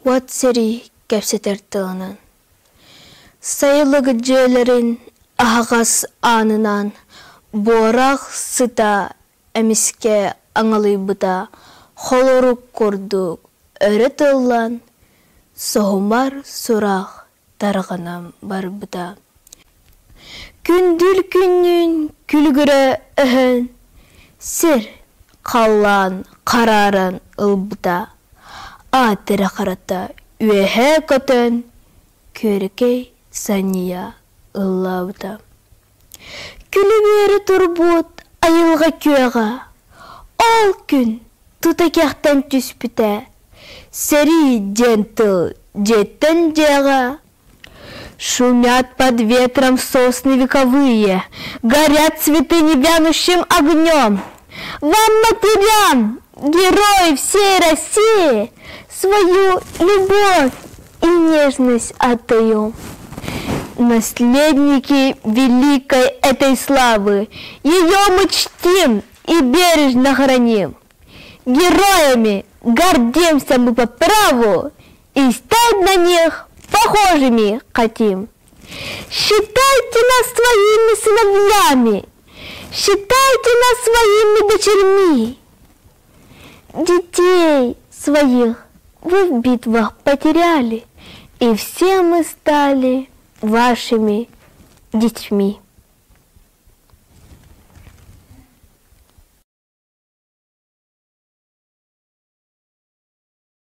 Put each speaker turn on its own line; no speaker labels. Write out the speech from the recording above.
What seri kepseter tığının. Sayılı gıcelerin ahağas anınan, boğrak sıta emiske angalıybıda, holoruk kurduk öğretillan, soğumar surak tarğanam barbıda. Kündül künnün külgüre öhün, sir kallan kararın ılbıda, atırı karata üehe kötün, körükey saniya ıllabıda. Külüberi turbut ayılga köga, ol gün tutakaktan tüspüte, seri gentle jetten jega. Шумят под ветром сосны вековые, горят цветы невянущим огнем. Вам, матерям, герои всей России, свою любовь и нежность отдаем. Наследники великой этой славы, ее мы чтим и бережно храним. Героями гордимся мы по праву и стать на них похожими хотим. Считайте нас своими сыновьями, считайте нас своими дочерьми. Детей своих вы в битвах потеряли, и все мы стали вашими детьми.